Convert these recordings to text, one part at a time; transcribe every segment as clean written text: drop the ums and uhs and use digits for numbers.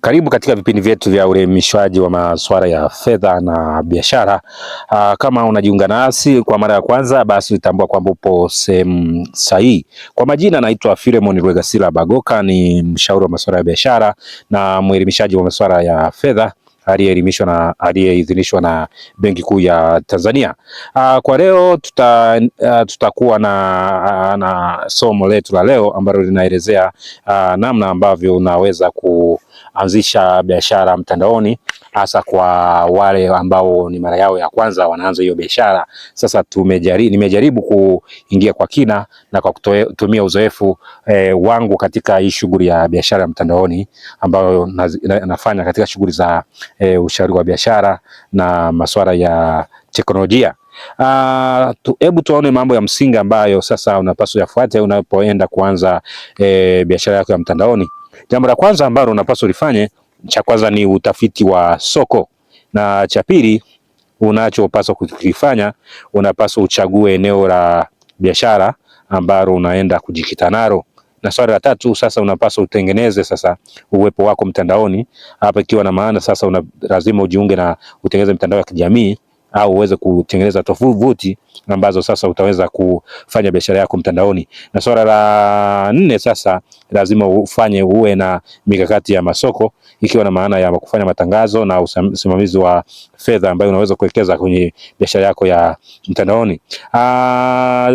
Karibu katika vipindi vyetu vya uelimishwaji wa masuala ya fedha na biashara. Kama unajiunga nasi kwa mara ya kwanza, basi utambua kwamba upo sehemu sahihi. Kwa majina naitwa Philemon Rwegasira Bagoka, ni mshauri wa masuala ya biashara na mwelimishaji wa masuala ya fedha aliyeidhinishwa na Benki Kuu ya Tanzania. Kwa leo tutakuwa na somo letu la leo ambalo linaelezea namna ambavyo unaweza kuanzisha biashara mtandaoni, hasa kwa wale ambao ni mara yao ya kwanza wanaanza hiyo biashara. Sasa nimejaribu kuingia kwa kina na kwa kutumia uzoefu wangu katika hii shughuli ya biashara mtandaoni ambayo nafanya katika shughuli za ushauri wa biashara na masuala ya teknolojia. Hebu tuone mambo ya msingi ambayo sasa unapaswa yafuate unapoenda kuanza biashara yako ya mtandaoni. Jambo la kwanza ambalo unapaswa ulifanye, cha kwanza ni utafiti wa soko, na cha pili unachopaswa kukifanya, unapaswa uchague eneo la biashara ambalo unaenda kujikita nalo, na swali la tatu sasa unapaswa utengeneze sasa uwepo wako mtandaoni. Hapa ikiwa na maana sasa lazima ujiunge na utengeneze mtandao wa kijamii au uweze kutengeneza tovuti ambazo sasa utaweza kufanya biashara yako mtandaoni. Na swala la nne sasa lazima uwe na mikakati ya masoko, ikiwa na maana ya kufanya matangazo na usimamizi wa fedha ambayo unaweza kuwekeza kwenye biashara yako ya mtandaoni.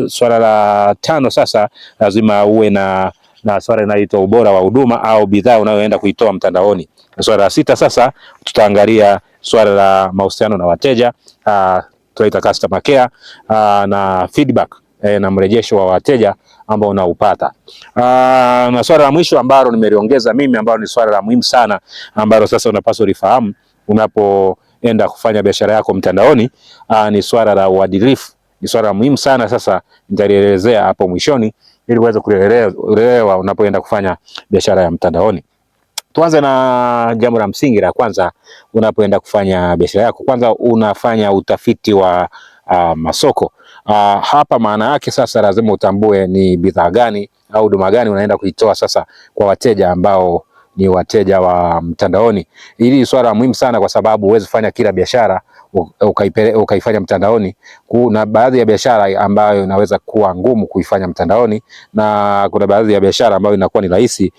Swala la tano sasa lazima uwe na swala linaloitwa ubora wa huduma au bidhaa unayoenda kuitoa mtandaoni. Na swala la sita sasa tutaangalia swala la mahusiano na wateja, tunaita customer care, na feedback na mrejesho wa wateja ambao unaupata. Na swala la mwisho ambalo nimeliongeza mimi, ambalo ni swala la muhimu sana, ambalo sasa unapaswa ulifahamu unapoenda kufanya biashara yako mtandaoni, ni swala la uadilifu. Ni swala la muhimu sana, sasa nitalielezea hapo mwishoni ili uweze kuelewa unapoenda kufanya biashara ya mtandaoni. Tuanze na jambo la msingi la kwanza. Unapoenda kufanya biashara yako, kwanza unafanya utafiti wa masoko. Hapa maana yake sasa lazima utambue ni bidhaa gani au huduma gani unaenda kuitoa sasa kwa wateja ambao ni wateja wa mtandaoni. Hili ni swala muhimu sana, kwa sababu huwezi fanya kila biashara ukaifanya mtandaoni. Kuna baadhi ya biashara ambayo inaweza kuwa ngumu kuifanya mtandaoni, na kuna baadhi ya biashara ambayo inakuwa ni rahisi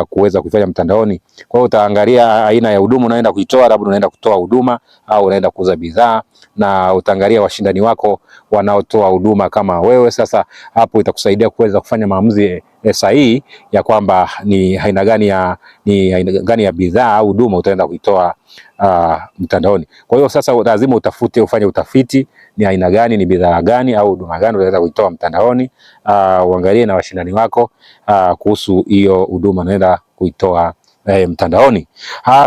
kuweza kuifanya mtandaoni. Kwa hiyo utaangalia aina ya huduma unaenda kuitoa, labda unaenda kutoa huduma au unaenda kuuza bidhaa, na utaangalia washindani wako wanaotoa huduma kama wewe. Sasa hapo itakusaidia kuweza kufanya maamuzi sahihi ya kwamba ni aina gani ya bidhaa au huduma utaenda kuitoa mtandaoni. Kwa hiyo sasa lazima ufanye utafiti, ni aina gani, ni bidhaa gani au huduma gani unaweza kuitoa mtandaoni. Uangalie na washindani wako kuhusu hiyo huduma unaenda kuitoa mtandaoni.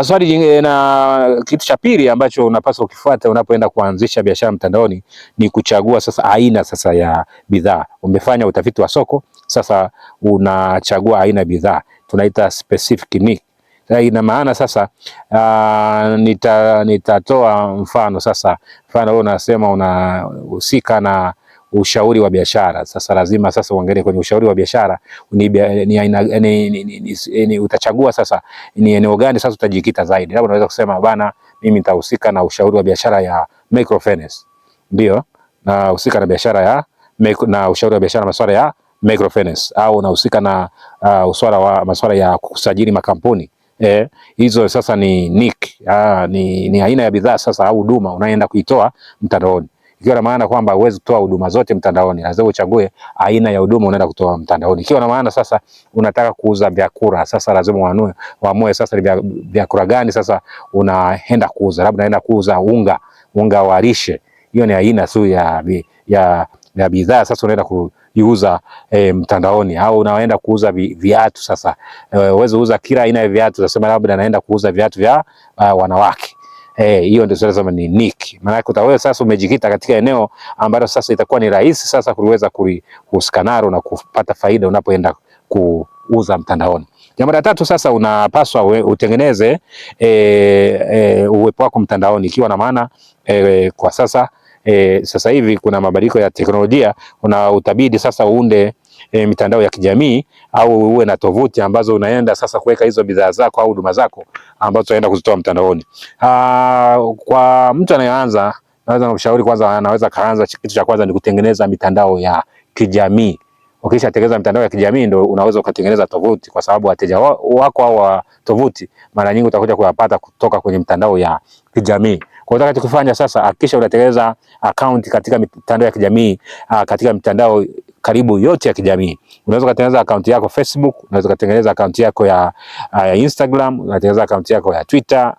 Swali jingine na kitu cha pili ambacho unapaswa ukifuata unapoenda kuanzisha biashara mtandaoni ni kuchagua sasa aina sasa ya bidhaa. Umefanya utafiti wa soko, sasa unachagua aina ya bidhaa, tunaita specific niche. Ina maana sasa nitatoa mfano sasa. Mfano wewe unasema unahusika na ushauri wa biashara. Sasa lazima sasa uangalie kwenye ushauri wa biashara utachagua sasa ni eneo gani sasa utajikita zaidi. Labda unaweza kusema bana, mimi nitahusika na ushauri wa biashara ya microfinance. Ndio, nahusika na biashara ya na ushauri wa biashara masuala ya microfinance, au nahusika na masuala ya kusajili makampuni. Hizo sasa ni niche, ni aina ya bidhaa sasa au huduma unaenda kuitoa mtandaoni. Ikiwa na maana kwamba huwezi kutoa huduma zote mtandaoni, lazima uchague aina ya huduma unaenda kutoa mtandaoni. Ikiwa na maana sasa unataka kuuza vyakula, sasa lazima uamue sasa vyakula gani sasa unaenda kuuza. Labda unaenda kuuza unga wa lishe, hiyo ni aina tu ya bidhaa sasa unaenda kuiuza mtandaoni. Au unaenda kuuza viatu, sasa uweze kuuza kila aina ya viatu. Sasa labda naenda kuuza viatu vya wanawake. Hiyo ndio sasa ni niche. Maana yake utawewe sasa umejikita katika eneo ambalo sasa itakuwa ni rahisi sasa kuweza kuhusika nalo na kupata faida unapoenda kuuza mtandaoni. Jambo la tatu sasa, unapaswa utengeneze uwepo wako mtandaoni, ikiwa na maana kwa sasa hivi kuna mabadiliko ya teknolojia, utabidi sasa uunde mitandao ya kijamii au uwe na tovuti ambazo unaenda sasa kuweka hizo bidhaa zako au huduma zako ambazo utaenda kuzitoa mtandaoni. Kwa mtu anayeanza, naweza kumshauri kwanza, anaweza kaanza, kitu cha kwanza ni kutengeneza mitandao ya kijamii. Ukishatengeneza mitandao ya kijamii ndio unaweza ukatengeneza tovuti, kwa sababu wateja wako au wa tovuti mara nyingi utakuja kuyapata kutoka kwenye mitandao ya kijamii. Kwa hiyo utakachofanya sasa, hakikisha unatengeneza account katika mitandao ya kijamii, katika mitandao karibu yote ya kijamii. Unaweza kutengeneza account yako Facebook, unaweza kutengeneza account yako ya Instagram, unatengeneza account yako ya Twitter,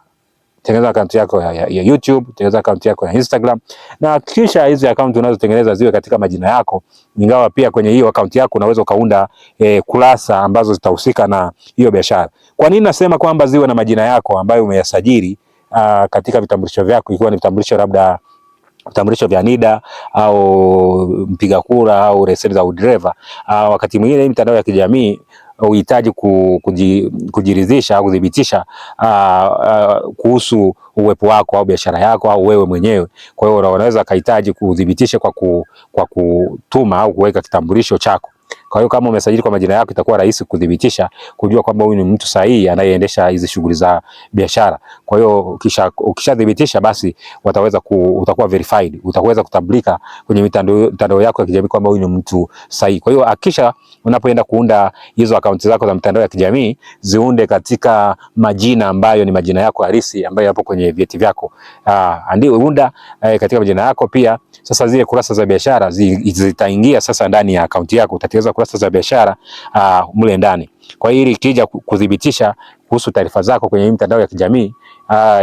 tengeneza account yako ya YouTube, tengeneza account yako ya Instagram, na kisha hizi account unazotengeneza ziwe katika majina yako. Ingawa pia kwenye hiyo account yako unaweza kaunda kurasa ambazo zitahusika na hiyo biashara. Kwa nini nasema kwamba ziwe na majina yako ambayo umeyasajili katika vitambulisho vyako, ikiwa ni vitambulisho labda vitambulisho vya NIDA au mpiga kura au leseni za udereva? Wakati mwingine mitandao ya kijamii uhitaji kujiridhisha au kudhibitisha kuhusu uwepo wako au biashara yako au wewe mwenyewe. Kwa hiyo unaweza kuhitaji kudhibitisha kwa kutuma au kuweka kitambulisho chako. Kwa hiyo kama umesajili kwa majina yako, itakuwa rahisi kudhibitisha, kujua kwamba huyu ni mtu sahihi anayeendesha hizi shughuli za biashara. Kwa hiyo ukishadhibitisha, basi utakuwa verified, utaweza kutambulika kwenye mitandao yako ya kijamii kwamba huyu ni mtu sahihi. Kwa hiyo hakikisha unapoenda kuunda hizo akaunti zako za mitandao ya kijamii, ziunde katika majina ambayo ni majina yako halisi ambayo yapo kwenye vyeti vyako. Ndio unda katika majina yako. Pia sasa zile kurasa za biashara zitaingia sasa ndani ya akaunti yako, utatengeneza kurasa za biashara mle ndani. Kwa hiyo ili kija kudhibitisha kuhusu taarifa zako kwenye mitandao ya kijamii,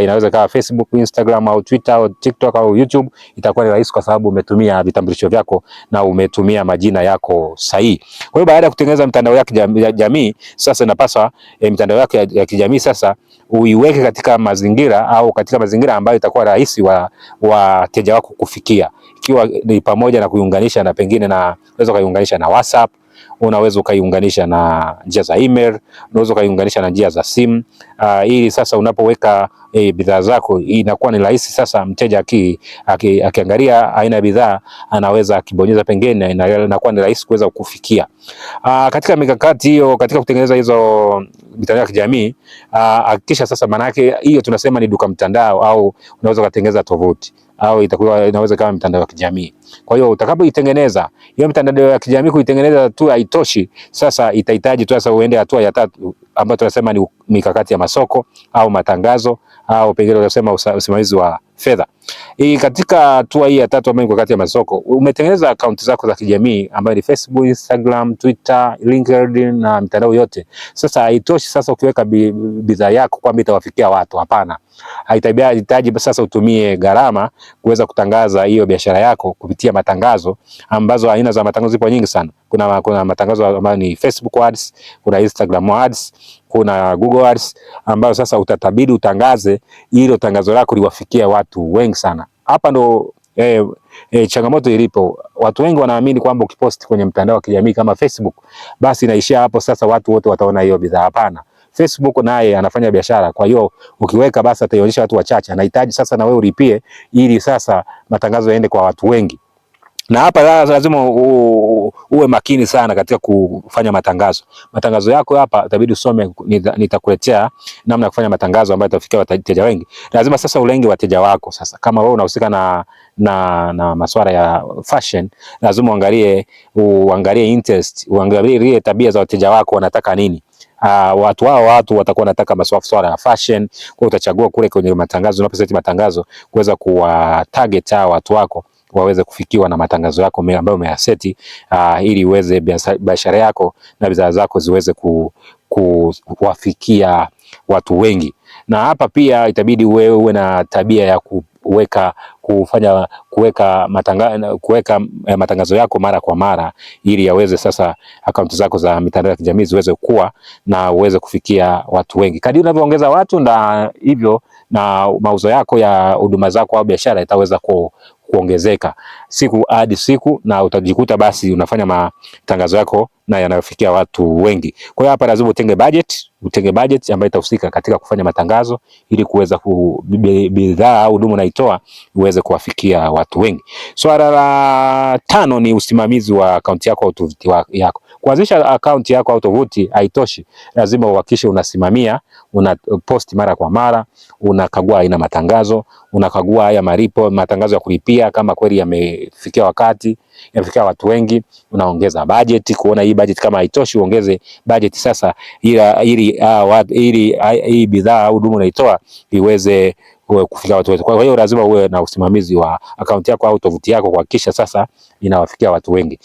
inaweza kawa Facebook, Instagram au Twitter au TikTok au YouTube, itakuwa ni rahisi kwa sababu umetumia vitambulisho vyako na umetumia majina yako sahihi. Kwa hiyo baada ya kutengeneza mitandao ya kijamii, sasa inapaswa mitandao yako ya kijamii sasa uiweke katika mazingira au katika mazingira ambayo itakuwa rahisi wateja wako kufikia, ikiwa ni pamoja na kuiunganisha na pengine unaweza kuiunganisha na WhatsApp, unaweza ukaiunganisha na njia za email, unaweza ukaiunganisha na njia za simu, ili sasa unapoweka bidhaa zako inakuwa ni rahisi. Sasa mteja akiangalia aina ya bidhaa, anaweza akibonyeza pengine, inakuwa ni rahisi kuweza kufikia. Katika mikakati hiyo, katika kutengeneza hizo mitandao ya kijamii, hakikisha sasa, maana yake hiyo tunasema ni duka mtandao, au unaweza kutengeneza tovuti, au inaweza kama mitandao ya kijamii. Kwa hiyo utakapoitengeneza hiyo mitandao ya kijamii, kuitengeneza tu haitoshi. Sasa itahitaji tu sasa uende hatua ya tatu, ambayo tunasema ni mikakati ya masoko au matangazo, au pengine tunasema usimamizi wa fedha. Katika hatua hii ya tatu ambayo ni mikakati ya masoko, umetengeneza akaunti zako za kijamii ambayo ni Facebook, Instagram, Twitter, LinkedIn na mitandao yote. Sasa haitoshi sasa ukiweka bidhaa yako kwamba itawafikia watu. Hapana. Haitahitaji sasa utumie gharama kuweza kutangaza hiyo biashara yako kupitia matangazo, ambazo aina za matangazo zipo nyingi sana. Kuna matangazo ambayo ni Facebook Ads, kuna Instagram Ads, kuna Google Ads, ambayo sasa utatabidi utangaze hilo tangazo lako liwafikie watu wengi sana. Hapa ndo changamoto ilipo. Watu wengi wanaamini kwamba ukiposti kwenye mtandao wa kijamii kama Facebook, basi inaishia hapo, sasa watu wote wataona hiyo bidhaa. Hapana. Facebook naye anafanya biashara, kwa hiyo ukiweka basi ataionyesha watu wachache. Anahitaji sasa na wewe ulipie, ili sasa matangazo yaende kwa watu wengi. Na hapa lazima uwe makini sana katika kufanya matangazo. Matangazo yako hapa itabidi usome, nitakuletea namna ya kufanya matangazo ambayo yatafikia wateja wengi. Lazima sasa ulenge wateja wako. Sasa kama wewe unahusika na masuala ya fashion, lazima uangalie interest, uangalie tabia za wateja wako, wanataka nini. Watu watakuwa wanataka masuala ya fashion, kwa utachagua kule kwenye matangazo, unaposeti matangazo, kuweza kuwa target watu wako waweze kufikiwa na matangazo yako ambayo umeyaseti, ili uweze biashara yako na bidhaa zako ziweze kuwafikia watu wengi. Na hapa pia itabidi uwe na tabia ya kuweka matangazo yako mara kwa mara, ili yaweze sasa akaunti zako za mitandao ya kijamii ziweze kukua na uweze kufikia watu wengi. Kadri unavyoongeza watu, na hivyo na mauzo yako ya huduma zako au biashara itaweza kuongezeka siku hadi siku, na utajikuta basi unafanya matangazo yako na yanayofikia watu wengi. Kwa hiyo hapa lazima utenge budget ambayo itahusika katika kufanya matangazo ili kuweza bidhaa au huduma unaitoa uweze kuwafikia watu wengi. Swala la 5 ni usimamizi wa akaunti yako au tovuti yako. Kuanzisha akaunti yako au tovuti haitoshi, lazima uhakikishe unasimamia, una post mara kwa mara, unakagua aina matangazo, unakagua haya malipo, matangazo ya kulipia kama kweli yamefikia wakati, yamefikia watu wengi, unaongeza budget, kuona hii budget kama haitoshi uongeze budget sasa, ili hii bidhaa au huduma unaitoa iweze kufikia watu wote. Kwa hiyo lazima uwe na usimamizi wa akaunti yako au tovuti yako kuhakikisha sasa inawafikia watu wengi.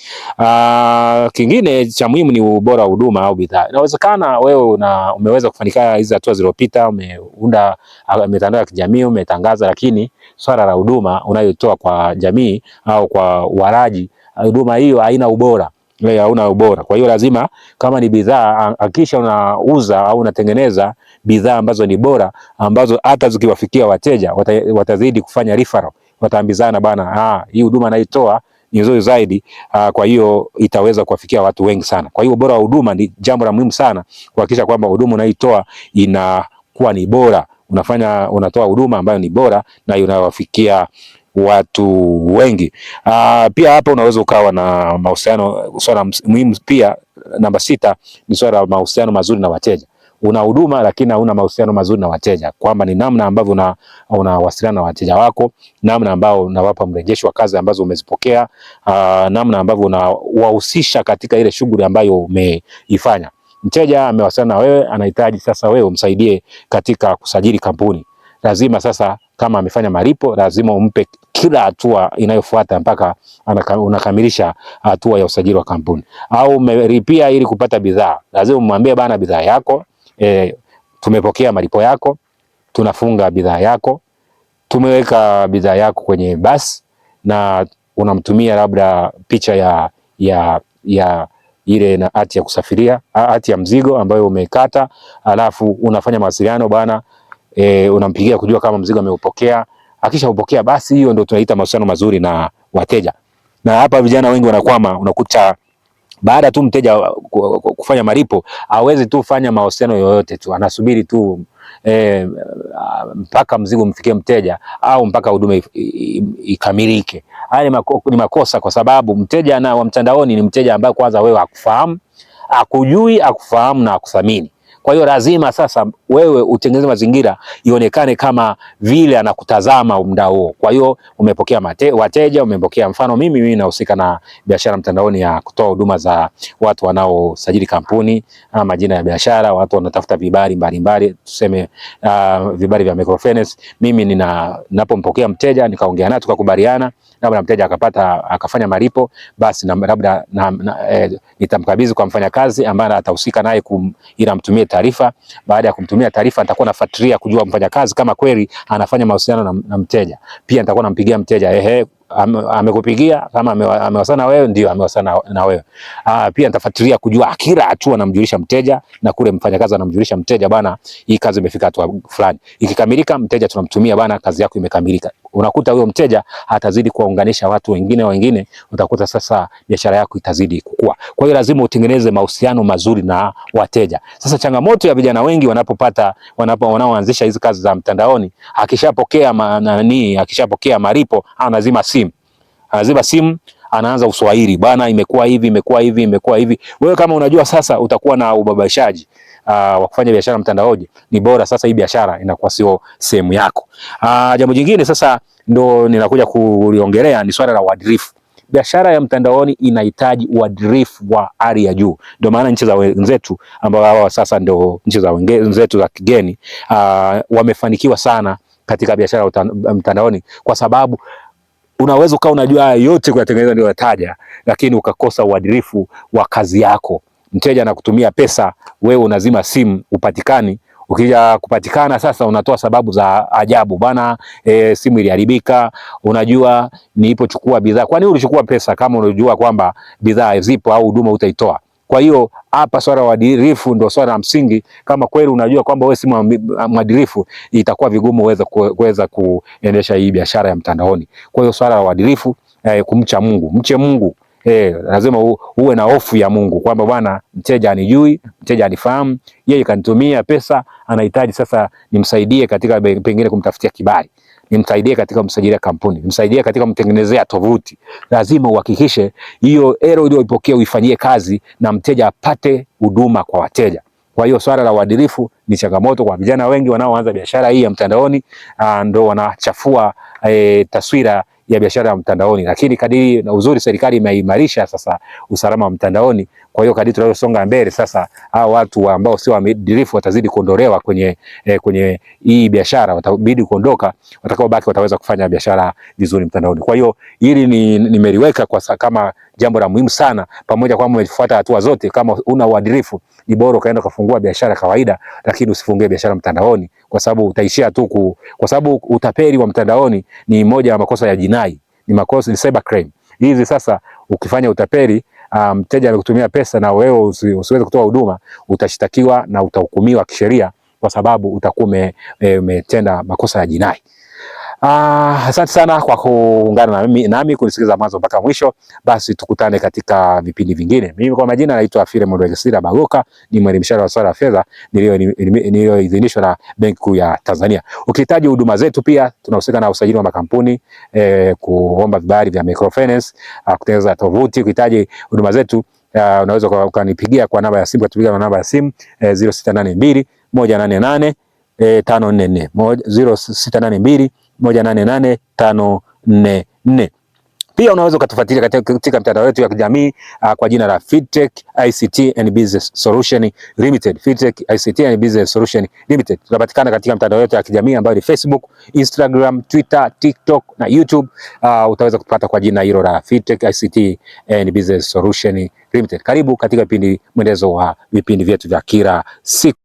Kingine cha muhimu ni ubora wa huduma au bidhaa. Inawezekana wewe umeweza kufanikiwa hizo hatua zilizopita, umeunda mitandao ya kijamii, umetangaza, lakini swala la huduma unayotoa kwa jamii au kwa walaji, huduma hiyo haina ubora. Hauna ubora. Kwa hiyo lazima kama ni bidhaa, hakikisha unauza au unatengeneza bidhaa ambazo ni bora, ambazo hata zikiwafikia wateja watazidi kufanya referral, wataambizana bana, hii huduma naitoa ni nzuri zaidi, kwa hiyo itaweza kuwafikia watu wengi sana. Kwa hiyo ubora wa huduma ni jambo la muhimu sana, kuhakikisha kwamba huduma unaitoa inakuwa ni bora, unatoa huduma ambayo ni bora na inawafikia watu wengi. Pia hapa unaweza ukawa na mahusiano. Swala muhimu pia namba 6 ni swala la mahusiano mazuri na wateja. Una huduma lakini hauna mahusiano mazuri na wateja, kwamba ni namna ambavyo unawasiliana na wateja wako, namna ambao unawapa mrejesho wa kazi ambazo umezipokea, namna ambavyo unawahusisha katika ile shughuli ambayo umeifanya. Mteja amewasiliana na wewe, anahitaji sasa wewe umsaidie katika kusajili kampuni. Lazima sasa kama amefanya malipo, lazima umpe kila hatua inayofuata mpaka unakamilisha hatua ya usajili wa kampuni. Au umelipia ili kupata bidhaa, lazima umwambie bana, bidhaa yako tumepokea malipo yako, tunafunga bidhaa yako, tumeweka bidhaa yako kwenye basi, na unamtumia labda picha ya ile na hati ya kusafiria, hati ya mzigo ambayo umekata, alafu unafanya mawasiliano bana, unampigia kujua kama mzigo ameupokea. Akisha upokea, basi hiyo ndio tunaita mahusiano mazuri na wateja. Na hapa vijana wengi wanakwama, unakuta baada tu mteja kufanya malipo hawezi tu fanya mahusiano yoyote tu, anasubiri tu mpaka mzigo mfikie mteja au mpaka huduma ikamilike. Haya ni makosa, kwa sababu mteja wa mtandaoni ni mteja ambaye kwanza wewe hakufahamu, akujui, akufahamu na akuthamini. Kwa hiyo lazima sasa wewe utengeneze mazingira ionekane kama vile anakutazama muda huo. Kwa hiyo umepokea wateja, umepokea, mfano mimi nahusika na biashara mtandaoni ya kutoa huduma za watu wanaosajili kampuni, majina ya biashara, watu wanatafuta vibali mbalimbali, tuseme vibali vya microfinance. Mimi ninapompokea mteja, nikaongea naye, tukakubaliana, labda mteja akafanya malipo, basi labda nitamkabidhi kwa mfanyakazi ambaye atahusika naye ila mtumie taarifa. Baada ya kumtumia taarifa, nitakuwa nafuatilia kujua mfanyakazi kama kweli anafanya mahusiano na mteja. Pia nitakuwa nampigia mteja, amekupigia, kama amewasiliana na wewe, ndio amewasiliana na wewe. Pia nitafuatilia kujua kila hatua, namjulisha mteja, na kule mfanyakazi anamjulisha mteja, bana, hii kazi imefika hatua fulani. Ikikamilika, mteja tunamtumia, bana, kazi yako imekamilika. Unakuta huyo mteja atazidi kuwaunganisha watu wengine, utakuta sasa biashara yako itazidi kukua. Kwa hiyo lazima utengeneze mahusiano mazuri na wateja. Sasa changamoto ya vijana wengi wanaoanzisha hizi kazi za mtandaoni, akishapokea malipo, anazima simu, anaanza uswahili, bana, imekuwa hivi. Wewe kama unajua sasa utakuwa na ubabaishaji wa kufanya biashara mtandaoni, ni bora sasa hii biashara inakuwa sio sehemu yako. Jambo jingine sasa ndo ninakuja kuliongelea ni swala la uadilifu. Biashara ya mtandaoni inahitaji uadilifu wa hali ya juu. Ndio maana nchi za wenzetu ambao hawa sasa ndio nchi za wenzetu za kigeni wamefanikiwa sana katika biashara mtandaoni, kwa sababu unaweza ukawa unajua yote kuyatengeneza ndio unataja, lakini ukakosa uadilifu wa kazi yako. Mteja anakutumia pesa, wewe unazima simu, upatikani. Ukija kupatikana sasa unatoa sababu za ajabu, bana, simu iliharibika, unajua nilipochukua bidhaa. Kwani ulichukua pesa kama unajua kwamba bidhaa zipo au huduma utaitoa? Kwa hiyo hapa swala la uadilifu ndio swala la msingi. Kama kweli unajua kwamba wewe si mwadilifu, itakuwa vigumu kuweza kuendesha hii biashara ya mtandaoni. Kwa hiyo swala la uadilifu, kumcha Mungu, mche Mungu, Lazima uwe na hofu ya Mungu kwamba bwana, mteja anijui, mteja anifahamu, yeye kanitumia pesa, anahitaji sasa nimsaidie katika pengine kumtafutia kibali, nimsaidie katika kumsajilia kampuni, nimsaidie katika kumtengenezea tovuti. Lazima uhakikishe hiyo ero uliyoipokea uifanyie kazi na mteja apate huduma kwa wateja. Kwa hiyo swala la uadilifu ni changamoto kwa vijana wengi wanaoanza biashara hii ya mtandaoni, ndo wanachafua taswira ya biashara ya mtandaoni. Lakini kadiri na uzuri, serikali imeimarisha sasa usalama wa mtandaoni. Kwa hiyo kadiri tunasonga mbele sasa, hao watu ambao sio waadilifu watazidi kuondolewa kwenye hii biashara, watabidi kuondoka, watakaobaki wataweza kufanya biashara vizuri mtandaoni. Kwa hiyo hili nimeliweka kama jambo la muhimu sana, pamoja kwamba umefuata hatua zote. Kama una uadilifu, ni bora kaenda kufungua biashara kawaida, lakini usifungue biashara mtandaoni, kwa sababu utaishia tu kwa sababu utapeli wa mtandaoni ni moja ya makosa ya jinai, ni makosa, ni cyber crime. Hizi sasa ukifanya utapeli, mteja amekutumia pesa na wewe usiweze kutoa huduma, utashtakiwa na utahukumiwa kisheria, kwa sababu utakuwa umetenda makosa ya jinai. Asante sana kwa kuungana nami kunisikiza mwanzo mpaka mwisho. Basi tukutane katika vipindi vingine. Mimi kwa majina naitwa Philemon Rwegesira Bagoka, ni mwelimishaji wa masuala ya fedha niliyoidhinishwa na Benki Kuu ya Tanzania. Ukihitaji huduma zetu, pia tunahusika na usajili wa makampuni, kuomba vibali vya microfinance, kutengeneza tovuti. Ukihitaji huduma zetu, unaweza ukanipigia kwa namba ya simu, kutupigia kwa namba ya simu 0682 188 544 0682 188 Pia unaweza ukatufuatilia katika mtandao wetu ya kijamii kwa jina la Feedtech ICT and Business Solution Limited. Feedtech ICT and Business Solution Limited. Tunapatikana katika mtandao wetu ya kijamii ambayo ni Facebook, Instagram, Twitter, TikTok na YouTube. Utaweza kupata kwa jina hilo la Feedtech ICT and Business Solution Limited. Karibu katika mwendelezo wa vipindi vyetu vya kila siku.